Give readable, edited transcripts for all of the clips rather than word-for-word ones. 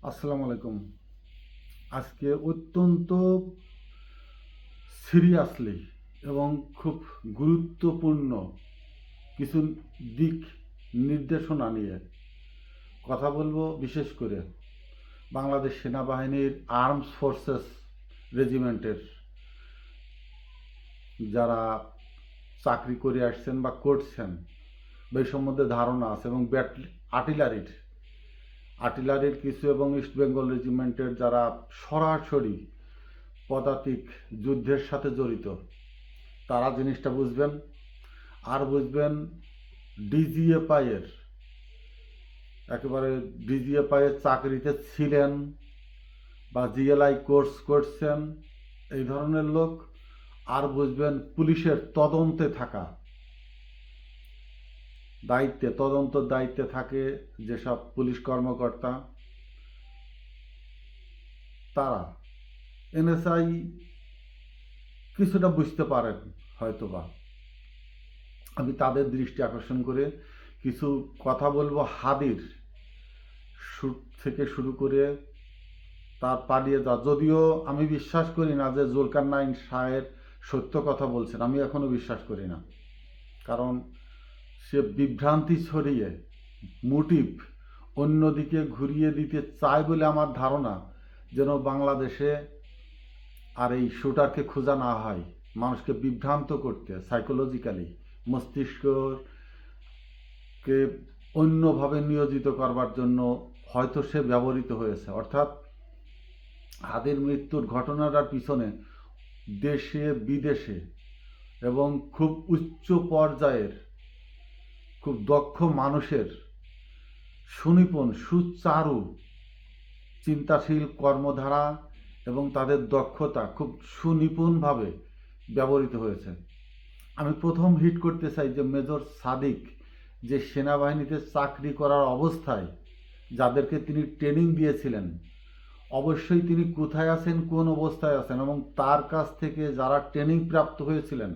আসসালামু আলাইকুম। আজকে অত্যন্ত সিরিয়াসলি এবং খুব গুরুত্বপূর্ণ কিছু দিক নির্দেশনা নিয়ে কথা বলবো। বিশেষ করে বাংলাদেশ সেনাবাহিনীর আর্মস ফোর্সেস রেজিমেন্টের যারা চাকরি করে আসছেন বা করছেন এই সম্বন্ধে ধারণা আছে, এবং আর্টিলারির কিছু, এবং ইস্ট বেঙ্গল রেজিমেন্টের যারা সরাসরি পদাতিক যুদ্ধের সাথে জড়িত তারা জিনিসটা বুঝবেন। আর বুঝবেন ডিজিএফআই এর, একেবারে ডিজিএফআই এর চাকরিতে ছিলেন বা জিএলআই কোর্স করছেন এই ধরনের লোক। আর বুঝবেন পুলিশের তদন্তে থাকা, তদন্তর দায়িত্বে থাকে যেসব পুলিশ কর্মকর্তা, তারা এনএসআই কিছুটা বুঝতে পারেন হয়তোবা। আমি তাদের দৃষ্টি আকর্ষণ করে কিছু কথা বলবো। হাদির থেকে শুরু করে তার পালিয়ে যা, যদিও আমি বিশ্বাস করি না যে জুলকারনাইন শাহের সত্য কথা বলছেন, আমি এখনো বিশ্বাস করি না। কারণ সে বিভ্রান্তি ছড়িয়ে মোটিভ অন্যদিকে ঘুরিয়ে দিতে চায় বলে আমার ধারণা, যেন বাংলাদেশে আর এই শুটারকে খোঁজা না হয়, মানুষকে বিভ্রান্ত করতে, সাইকোলজিক্যালি মস্তিষ্ককে অন্যভাবে নিয়োজিত করবার জন্য হয়তো সে ব্যবহৃত হয়েছে। অর্থাৎ হাদির মৃত্যুর ঘটনাটার পিছনে দেশে বিদেশে এবং খুব উচ্চ পর্যায়ের খুব দক্ষ মানুষের সুনিপুণ সুচারু চিন্তাশীল কর্মধারা এবং তাদের দক্ষতা খুব সুনিপুণভাবে ব্যবহৃত হয়েছে। আমি প্রথম হিট করতে চাই যে মেজর সাদিক যে সেনাবাহিনীতে চাকরি করার অবস্থায় যাদেরকে তিনি ট্রেনিং দিয়েছিলেন, অবশ্যই তিনি কোথায় আছেন, কোন অবস্থায় আছেন, এবং তার কাছ থেকে যারা ট্রেনিং প্রাপ্ত হয়েছিলেন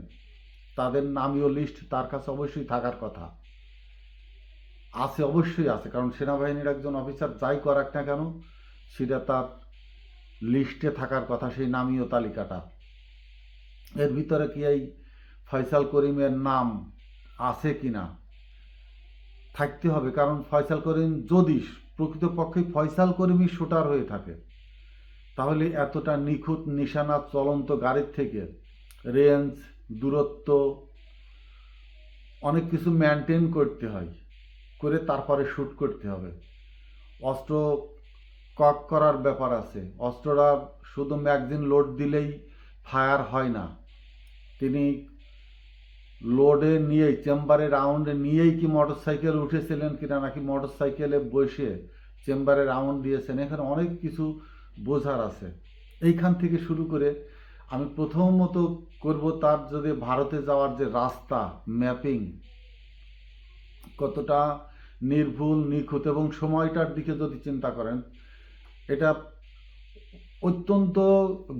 তাদের নামীয় লিস্ট তার কাছে অবশ্যই থাকার কথা। আছে, অবশ্যই আছে, কারণ সেনাবাহিনীর একজন অফিসার যাই করাক না কেন সেটা তার লিস্টে থাকার কথা, সেই নামীয় তালিকাটা। এর ভিতরে কি এই ফয়সাল করিমের নাম আছে কিনা থাকতে হবে, কারণ ফয়সাল করিম যদি প্রকৃতপক্ষে ফয়সাল করিমই শুটার হয়ে থাকে তাহলে এতটা নিখুঁত নিশানা চলন্ত গাড়ির থেকে রেঞ্জ, দূরত্ব, অনেক কিছু মেনটেন করতে হয়, করে তারপরে শ্যুট করতে হবে। অস্ত্র কক করার ব্যাপার আছে, অস্ত্রটা শুধু ম্যাগজিন লোড দিলেই ফায়ার হয় না। তিনি লোডে নিয়েই, চেম্বারে রাউন্ডে নিয়েই কি মোটর সাইকেল উঠেছিলেন কিনা, নাকি মোটর সাইকেলে বসে চেম্বারে রাউন্ড দিয়েছেন, এখানে অনেক কিছু বোঝার আছে। এইখান থেকে শুরু করে আমি প্রথমত করব তার যদি ভারতে যাওয়ার যে রাস্তা ম্যাপিং কতটা নির্ভুল, নিখুঁত, এবং সময়টার দিকে যদি চিন্তা করেন, এটা অত্যন্ত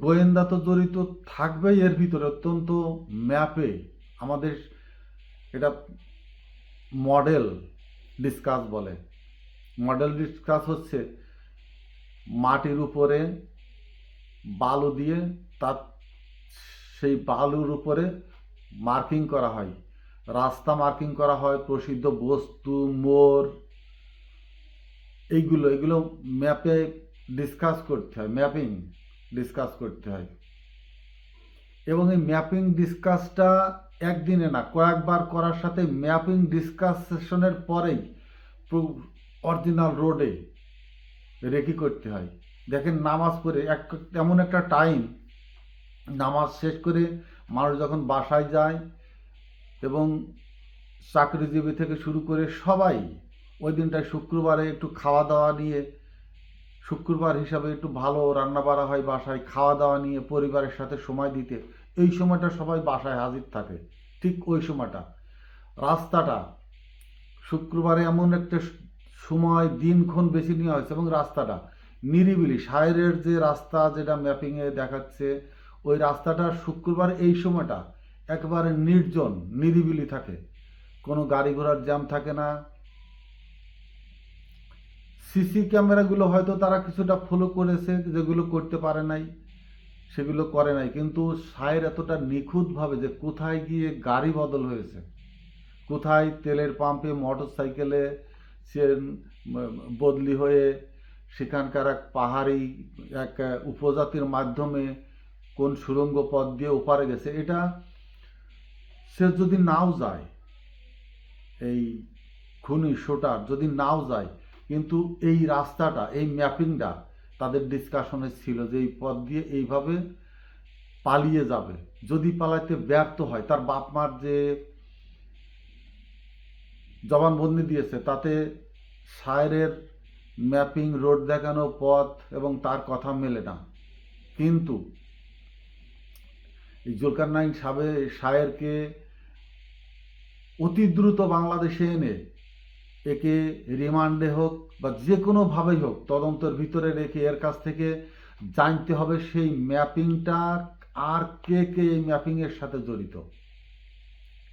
গোয়েন্দা তো জড়িত থাকবেই এর ভিতরে, অত্যন্ত ম্যাপে আমাদের এটা মডেল ডিসকাস বলে। মডেল ডিসকাস হচ্ছে মাটির উপরে বালু দিয়ে তার সেই বালুর উপরে মার্কিং করা হয়, রাস্তা মার্কিং করা হয়, প্রসিদ্ধ বস্তু, মোড়, এগুলো ম্যাপে ডিসকাস করতে হয়, ম্যাপিং ডিসকাস করতে হয়। এবং এই ম্যাপিং ডিসকাসটা একদিনে না, কয়েকবার করার সাথে ম্যাপিং ডিসকাসেশনের পরেই অরিজিনাল রোডে রেকি করতে হয়। দেখেন, নামাজ পড়ে এমন একটা টাইম, নামাজ শেষ করে মানুষ যখন বাসায় যায়, এবং চাকরিজীবী থেকে শুরু করে সবাই ওই দিনটায় শুক্রবারে একটু খাওয়া দাওয়া নিয়ে, শুক্রবার হিসাবে একটু ভালো রান্না বাড়া হয় বাসায়, খাওয়া দাওয়া নিয়ে পরিবারের সাথে সময় দিতে, এই সময়টা সবাই বাসায় হাজির থাকে। ঠিক ওই সময়টা রাস্তাটা শুক্রবারে এমন একটা সময় দিনক্ষণ বেশি নেওয়া হয়েছে, এবং রাস্তাটা নিরিবিলি, সাইরের যে রাস্তা যেটা ম্যাপিংয়ে দেখাচ্ছে, ওই রাস্তাটা শুক্রবার এই সময়টা একেবারে নির্জন নিরিবিলি থাকে, কোনো গাড়ি ঘোড়ার জ্যাম থাকে না, সিসি ক্যামেরাগুলো হয়তো তারা কিছুটা ফলো করেছে, যেগুলো করতে পারে নাই সেগুলো করে নাই, কিন্তু সায়ের এতটা নিখুঁতভাবে যে কোথায় গিয়ে গাড়ি বদল হয়েছে, কোথায় তেলের পাম্পে মোটর সাইকেলে সে বদলি হয়ে সেখানকার এক পাহাড়ি এক উপজাতির মাধ্যমে কোন সুড়ঙ্গ পথ দিয়ে ওপারে গেছে, এটা সে যদি নাও যায়, এই খুনি শোটার যদি নাও যায়, কিন্তু এই রাস্তাটা, এই ম্যাপিংটা তাদের ডিসকাশনে ছিল যে এই পথ দিয়ে এইভাবে পালিয়ে যাবে। যদি পালাতে ব্যর্থ হয়, তার বাপ মার যে জবানবন্দি দিয়েছে তাতে সায়েরের ম্যাপিং, রোড দেখানো, পথ এবং তার কথা মেলে না। কিন্তু এই জুলকারনাইন সায়েরকে অতি দ্রুত বাংলাদেশে এনে একে রিমান্ডে হোক বা যে কোনোভাবেই হোক তদন্তের ভিতরে রেখে এর কাছ থেকে জানতে হবে সেই ম্যাপিংটা আর কে কে এই ম্যাপিংয়ের সাথে জড়িত।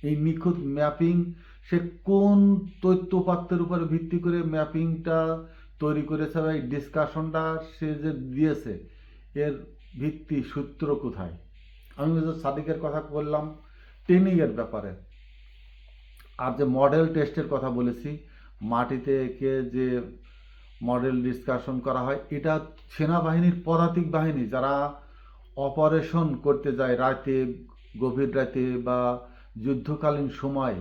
এই নিখুঁত ম্যাপিং সে কোন তথ্যপাত্রের উপরে ভিত্তি করে ম্যাপিংটা তৈরি করেছে বা এই ডিসকাশনটা সে যে দিয়েছে, এর ভিত্তি সূত্র কোথায়। আমি মেজর সাদিকের কথা বললাম ট্রেনিংয়ের ব্যাপারে, আর যে মডেল টেস্টের কথা বলেছি, মাটিতে একে যে মডেল ডিসকাশন করা হয়, এটা সেনাবাহিনীর পদাতিক বাহিনী যারা অপারেশন করতে যায় রাতে, গভীর রাতে বা যুদ্ধকালীন সময়ে,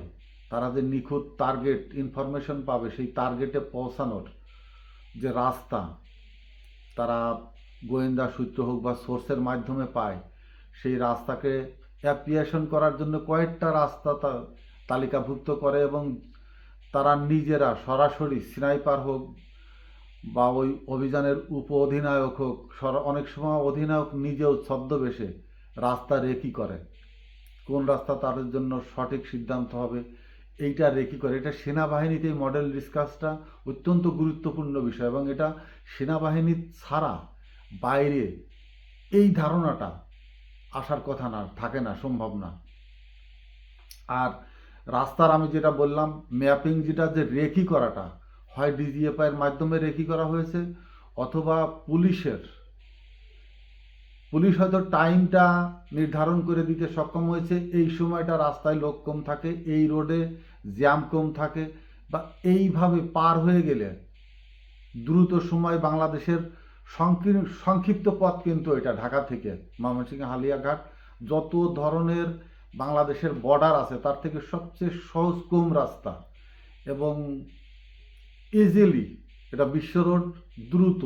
তারা যে নিখুঁত টার্গেট ইনফরমেশন পাবে, সেই টার্গেটে পৌঁছানোর যে রাস্তা তারা গোয়েন্দা সূত্র হোক বা সোর্সের মাধ্যমে পায়, সেই রাস্তাকে অ্যাপ্লিকেশন করার জন্য কয়েকটা রাস্তা তালিকাভুক্ত করে এবং তারা নিজেরা সরাসরি স্নাইপার হোক বা ওই অভিযানের উপ অধিনায়ক হোক, অনেক সময় অধিনায়ক নিজেও ছদ্মবেশে রাস্তা রেকি করে, কোন রাস্তা তাদের জন্য সঠিক সিদ্ধান্ত হবে এইটা রেকি করে। এটা সেনাবাহিনীতে এই মডেল ডিসকাসটা অত্যন্ত গুরুত্বপূর্ণ বিষয় এবং এটা সেনাবাহিনী ছাড়া বাইরে এই ধারণাটা আসার কথা না, থাকে না, সম্ভব না। আর রাস্তার আমি যেটা বললাম ম্যাপিং, যেটা যে রেকি করাটা হয় ডিজিএফআই এর মাধ্যমে রেকি করা হয়েছে অথবা পুলিশ হয়তো টাইমটা নির্ধারণ করে দিতে সক্ষম হয়েছে, এই সময়টা রাস্তায় লোক কম থাকে, এই রোডে জ্যাম কম থাকে, বা এইভাবে পার হয়ে গেলে দ্রুত সময় বাংলাদেশের সংক্ষিপ্ত পথ কিন্তু এটা ঢাকা থেকে ময়মনসিংহ হালিয়াঘাট যত ধরনের বাংলাদেশের বর্ডার আছে তার থেকে সবচেয়ে সহজ কম রাস্তা এবং ইজিলি এটা বিশ্ব রোড, দ্রুত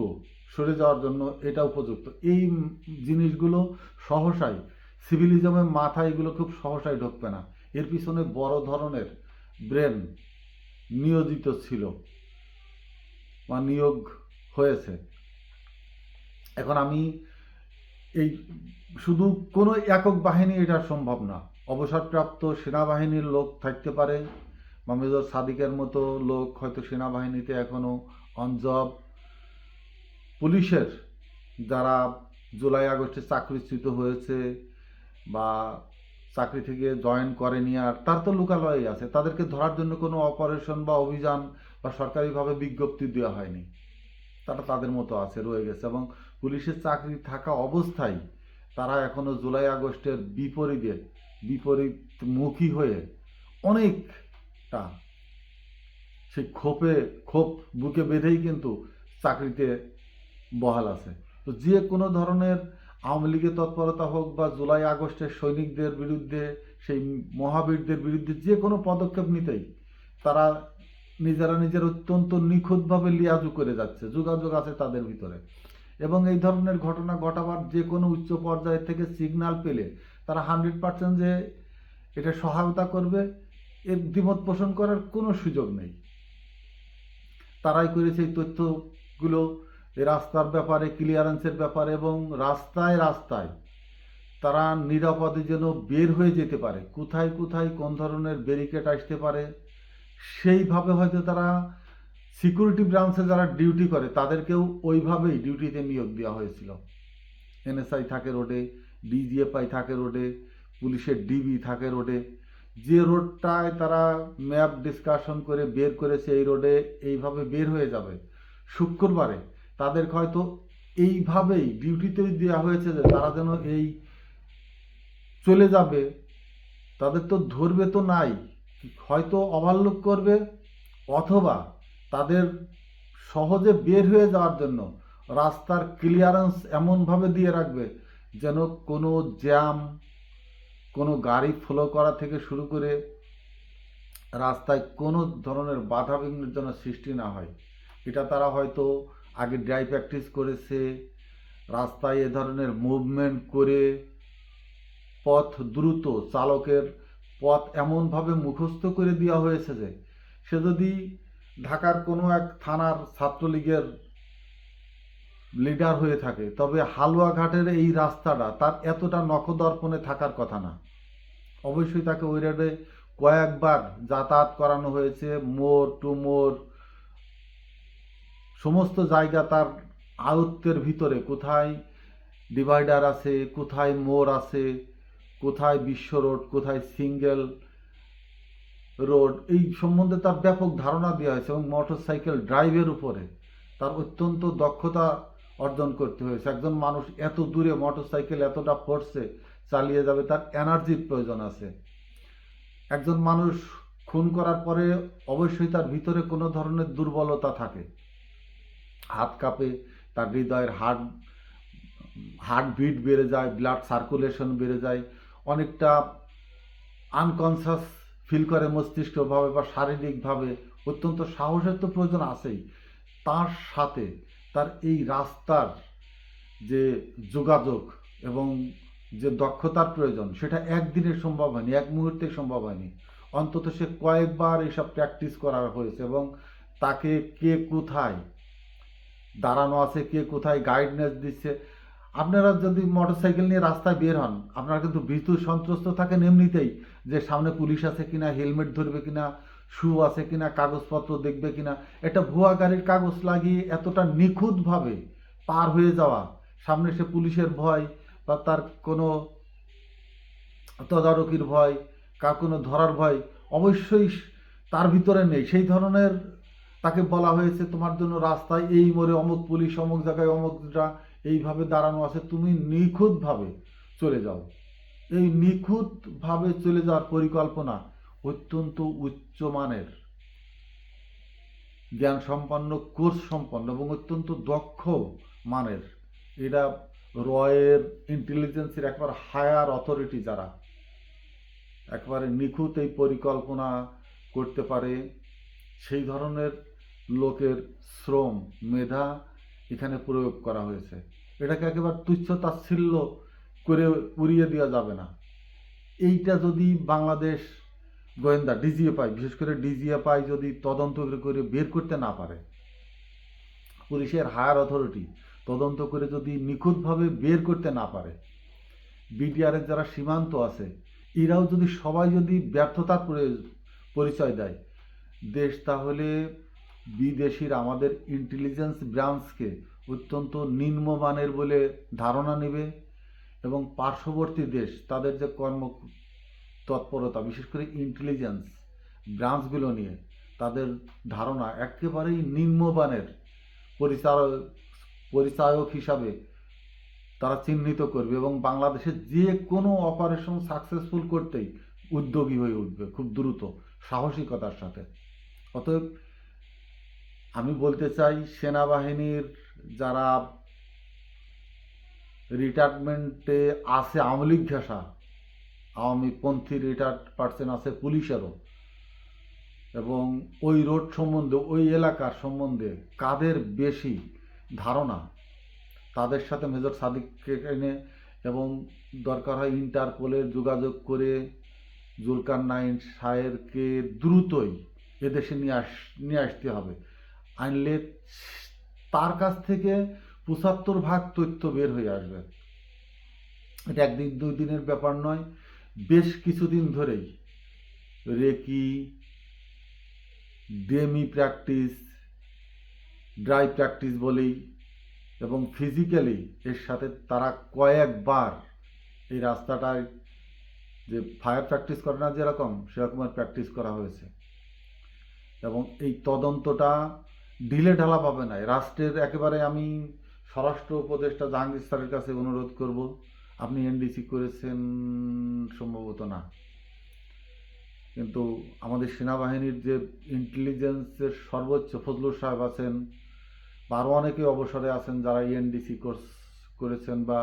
সরে যাওয়ার জন্য এটা উপযুক্ত। এই জিনিসগুলো সহসাই সিভিলিজমের মাথায় এগুলো খুব সহসাই ঢুকবে না, এর পিছনে বড় ধরনের ব্রেন নিয়োজিত ছিল বা নিয়োগ হয়েছে। এখন আমি এই শুধু কোনো একক বাহিনী এটা সম্ভব না, অবসরপ্রাপ্ত সেনাবাহিনীর লোক থাকতে পারে বা মেজর সাদিকের মতো লোক হয়তো সেনাবাহিনীতে এখনও অন জব, পুলিশের যারা জুলাই আগস্টে চাকরিচ্যুত হয়েছে বা চাকরি থেকে জয়েন করেনি আর তার তো লোকালয়ে আছে, তাদেরকে ধরার জন্য কোনো অপারেশন বা অভিযান বা সরকারিভাবে বিজ্ঞপ্তি দেওয়া হয়নি, তারা তাদের মতো আছে, রয়ে গেছে। এবং পুলিশের চাকরি থাকা অবস্থায় তারা এখনও জুলাই আগস্টের বিপরীতমুখী হয়ে অনেকটা সেই ক্ষোভ বুকে বেঁধেই কিন্তু চাকরিতে বহাল আছে। তো যে কোনো ধরনের আওয়ামী লীগের তৎপরতা হোক বা জুলাই আগস্টের সৈনিকদের বিরুদ্ধে, সেই মহাবীরদের বিরুদ্ধে যে কোনো পদক্ষেপ নিতেই তারা নিজেরা অত্যন্ত নিখুঁতভাবে লিয়াজু করে যাচ্ছে, যোগাযোগ আছে তাদের ভিতরে এবং এই ধরনের ঘটনা ঘটাবার যে কোনো উচ্চ পর্যায় থেকে সিগন্যাল পেলে তারা 100% যে এটা সহায়তা করবে এর দ্বিমত পোষণ করার কোনো সুযোগ নেই। তারাই করেছে এই তথ্যগুলো এই রাস্তার ব্যাপারে, ক্লিয়ারেন্সের ব্যাপারে এবং রাস্তায় তারা নিরাপদে যেন বের হয়ে যেতে পারে, কোথায় কোন ধরনের ব্যারিকেড আসতে পারে সেইভাবে হয়তো তারা সিকিউরিটি ব্রাঞ্চে যারা ডিউটি করে তাদেরকেও ওইভাবেই ডিউটিতে নিয়োগ দেওয়া হয়েছিল। এনএসআই থাকে রোডে, ডিজিএফআই থাকে রোডে, পুলিশের ডিবি থাকে রোডে, যে রোডটায় তারা ম্যাপ ডিসকাশন করে বের করেছে এই রোডে এইভাবে বের হয়ে যাবে, শুক্রবারে তাদেরকে হয়তো এইভাবেই ডিউটিতেই দেওয়া হয়েছে যে তারা যেন এই চলে যাবে, তাদের তো ধরবে তো নাই, হয়তো ওভারলুক করবে, অথবা তাদের সহজে বের হয়ে যাওয়ার জন্য রাস্তার ক্লিয়ারেন্স এমনভাবে দিয়ে রাখবে যেন কোনো জ্যাম, কোনো গাড়ি ফ্লো করা থেকে শুরু করে রাস্তায় কোনো ধরনের বাধা বিঘ্নের জন্য সৃষ্টি না হয়। এটা তারা হয়তো আগে ড্রাইভ প্র্যাকটিস করেছে, রাস্তায় এ ধরনের মুভমেন্ট করে পথ দ্রুত, চালকের পথ এমনভাবে মুখস্থ করে দেওয়া হয়েছে যে সে যদি ঢাকার কোনো এক থানার ছাত্রলীগের লিডার হয়ে থাকে, তবে হালুয়াঘাটের এই রাস্তাটা তার এতটা নখদর্পণে থাকার কথা না। অবশ্যই তাকে ওই রোডে কয়েকবার যাতায়াত করানো হয়েছে, মোড় টু মোড় সমস্ত জায়গা তার আয়ত্তের ভিতরে, কোথায় ডিভাইডার আছে, কোথায় মোড় আছে, কোথায় বিশ্ব রোড, কোথায় সিঙ্গেল রোড, এই সম্বন্ধে তার ব্যাপক ধারণা দেওয়া হয়েছে। এবং মোটরসাইকেল ড্রাইভের উপরে তার অত্যন্ত দক্ষতা অর্জন করতে হয়েছে। একজন মানুষ এত দূরে মোটরসাইকেল এতটা ফোর্সে চালিয়ে যাবে, তার এনার্জির প্রয়োজন আছে। একজন মানুষ খুন করার পরে অবশ্যই তার ভিতরে কোনো ধরনের দুর্বলতা থাকে, হাত কাঁপে, তার হৃদয়ের হার্টবিট বেড়ে যায়, ব্লাড সার্কুলেশন বেড়ে যায়, অনেকটা আনকনসিয়াস ফিল করে মস্তিষ্কভাবে বা শারীরিকভাবে। অত্যন্ত সাহসের তো প্রয়োজন আছেই, তার সাথে তার এই রাস্তার যে যোগাযোগ এবং যে দক্ষতার প্রয়োজন, সেটা একদিনে সম্ভব হয়নি, এক মুহূর্তে সম্ভব হয়নি। অন্তত সে কয়েকবার এসব প্র্যাকটিস করা হয়েছে এবং তাকে কে কোথায় দাঁড়ানো আছে, কে কোথায় গাইডনেস দিচ্ছে। আপনারা যদি মোটরসাইকেল নিয়ে রাস্তায় বের হন, আপনারা কিন্তু ভীতু সন্ত্রস্ত থাকেন এমনিতেই, যে সামনে পুলিশ আছে কিনা, হেলমেট ধরবে কিনা, শু আছে কিনা, কাগজপত্র দেখবে কিনা। একটা ভুয়া গাড়ির কাগজ লাগিয়ে এতটা নিখুঁতভাবে পার হয়ে যাওয়া, সামনে সে পুলিশের ভয় বা তার কোনো তদারকির ভয়, কার কোনো ধরার ভয় অবশ্যই তার ভিতরে নেই। সেই ধরনের তাকে বলা হয়েছে তোমার জন্য রাস্তায় এই মোড়ে অমুক পুলিশ, অমুক জায়গায় অমুকটা এইভাবে দাঁড়ানো আছে, তুমি নিখুঁতভাবে চলে যাও। এই নিখুঁতভাবে চলে যাওয়ার পরিকল্পনা অত্যন্ত উচ্চমানের, জ্ঞান সম্পন্ন, কোর্স সম্পন্ন এবং অত্যন্ত দক্ষ মানের। এরা রয়ের ইন্টেলিজেন্সের একবার হায়ার অথরিটি, যারা একবারে নিখুঁত এই পরিকল্পনা করতে পারে, সেই ধরনের লোকের শ্রম, মেধা এখানে প্রয়োগ করা হয়েছে। এটাকে একেবারে তুচ্ছ তাচ্ছিল্য করে উড়িয়ে দেওয়া যাবে না। এইটা যদি বাংলাদেশ গোয়েন্দা ডিজিএফআই, বিশেষ করে ডিজিএফআই যদি তদন্ত করে বের করতে না পারে, পুলিশের হায়ার অথরিটি তদন্ত করে যদি নিখুঁতভাবে বের করতে না পারে, বিডিআরের যারা সীমান্ত আছে এরাও যদি সবাই যদি ব্যর্থতার পরিচয় দেয়, দেশ তাহলে বিদেশিরা আমাদের ইন্টেলিজেন্স ব্রাঞ্চকে অত্যন্ত নিম্নমানের বলে ধারণা নেবে এবং পার্শ্ববর্তী দেশ তাদের যে কর্ম তৎপরতা, বিশেষ করে ইন্টেলিজেন্স ব্রাঞ্চগুলো নিয়ে তাদের ধারণা একেবারেই নিম্নমানের পরিচায়ক হিসাবে তারা চিহ্নিত করবে এবং বাংলাদেশে যে কোনো অপারেশন সাকসেসফুল করতেই উদ্যোগী হয়ে উঠবে খুব দ্রুত, সাহসিকতার সাথে। অতএব আমি বলতে চাই, সেনাবাহিনীর যারা রিটায়ারমেন্টে আছে, আওয়ামী লীগ ঘেঁষা, আওয়ামী পন্থী রিটায়ার্ড পার্সন আছে পুলিশেরও, এবং ওই রোড সম্বন্ধে, ওই এলাকার সম্বন্ধে কাদের বেশি ধারণা, তাদের সাথে মেজর সাদিককে এনে এবং দরকার হয় ইন্টারপোলের যোগাযোগ করে জুলকারনাইন সাহেরকে দ্রুতই এদেশে নিয়ে আসতে হবে। আনলে তার কাছ থেকে ৭৫% তথ্য বের হয়ে আসবে। এটা একদিন দুই দিনের ব্যাপার নয়, বেশ কিছুদিন ধরেই recce, dummy practice, drive practice বলেই এবং ফিজিক্যালি এর সাথে তারা কয়েকবার এই রাস্তাটায় যে ফায়ার প্র্যাকটিস করে না যেরকম, সেরকমের প্র্যাকটিস করা হয়েছে। এবং এই তদন্তটা ঢিলে ঢালা পাবে না। রাষ্ট্রের একেবারে আমি স্বরাষ্ট্র উপদেষ্টা জাহাঙ্গীর স্যারের কাছে অনুরোধ করব, আপনি এনডিসি করেছেন সম্ভবত না, কিন্তু আমাদের সেনাবাহিনীর যে ইন্টেলিজেন্সের সর্বোচ্চ ফজলুর সাহেব আছেন বা আরও অনেকে অবসরে আছেন যারা ইএনডিসি কোর্স করেছেন, বা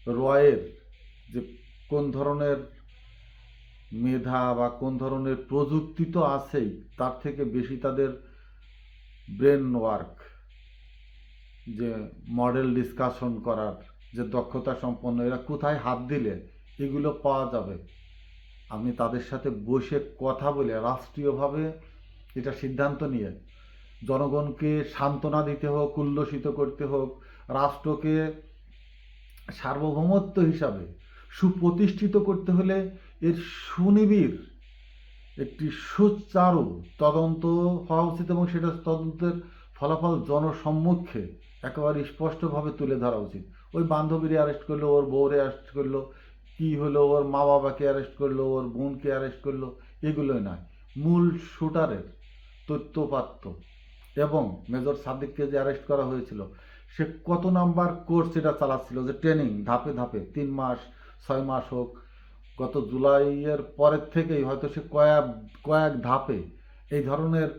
রয়ের যে কোন ধরনের মেধা বা কোন ধরনের প্রযুক্তি তো আছেই, তার থেকে বেশি তাদের ব্রেন ওয়ার্ক, যে মডেল ডিসকাশন করার যে দক্ষতা সম্পন্ন, এরা কোথায় হাত দিলে এগুলো পাওয়া যাবে। আপনি তাদের সাথে বসে কথা বলে রাষ্ট্রীয়ভাবে এটা সিদ্ধান্ত নিয়ে জনগণকে সান্ত্বনা দিতে হোক, উল্লসিত করতে হোক, রাষ্ট্রকে সার্বভৌমত্ব হিসাবে সুপ্রতিষ্ঠিত করতে হলে এর সুনিবিড় একটি সুচারু তদন্ত হওয়া উচিত, এবং সেটা তদন্তের ফলাফল জনসম্মুখে একেবারে স্পষ্টভাবে তুলে ধরা উচিত। ওই বান্ধবীরে অ্যারেস্ট করলো, ওর বউরে অ্যারেস্ট করলো, কি হলো, ওর মা বাবাকে অ্যারেস্ট করলো, ওর বোনকে অ্যারেস্ট করলো, এগুলোই নয়, মূল শুটারের তথ্যপাত্য। এবং মেজর সাদিককে যে অ্যারেস্ট করা হয়েছিল, সে কত নাম্বার কোর্স এটা চালাচ্ছিল, যে ট্রেনিং ধাপে ধাপে 3 মাস 6 মাস হোক, গত জুলাইয়ের পরের থেকেই হয়তো সে কয়েক ধাপে এই ধরনের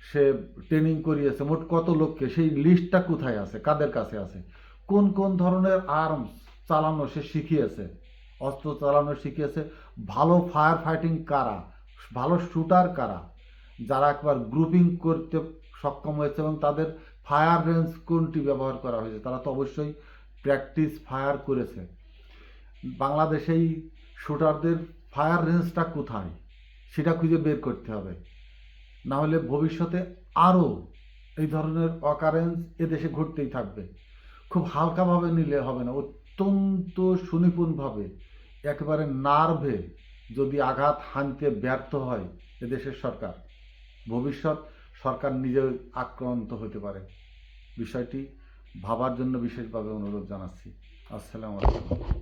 সে ট্রেনিং করিয়েছে। মোট কত লোককে, সেই লিস্টটা কোথায় আছে, কাদের কাছে আছে, কোন কোন ধরনের আর্মস চালানো সে শিখিয়েছে, অস্ত্র চালানো শিখিয়েছে, ভালো ফায়ার ফাইটিং কারা, ভালো শুটার কারা, যারা একবার গ্রুপিং করতে সক্ষম হয়েছে এবং তাদের ফায়ার রেঞ্জ কোনটি ব্যবহার করা হয়েছে, তারা তো অবশ্যই প্র্যাকটিস ফায়ার করেছে। বাংলাদেশেই শুটারদের ফায়ার রেঞ্জটা কোথায় সেটা খুঁজে বের করতে হবে, না হলে ভবিষ্যতে আরও এই ধরনের অকারেন্স এদেশে ঘটতেই থাকবে। খুব হালকাভাবে নিলে হবে না, অত্যন্ত সুনিপুণভাবে একেবারে নার্ভে যদি আঘাত হানতে ব্যর্থ হয় এদেশের সরকার, ভবিষ্যৎ সরকার নিজে আক্রান্ত হতে পারে। বিষয়টি ভাবার জন্য বিশেষভাবে অনুরোধ জানাচ্ছি। আসসালামু আলাইকুম।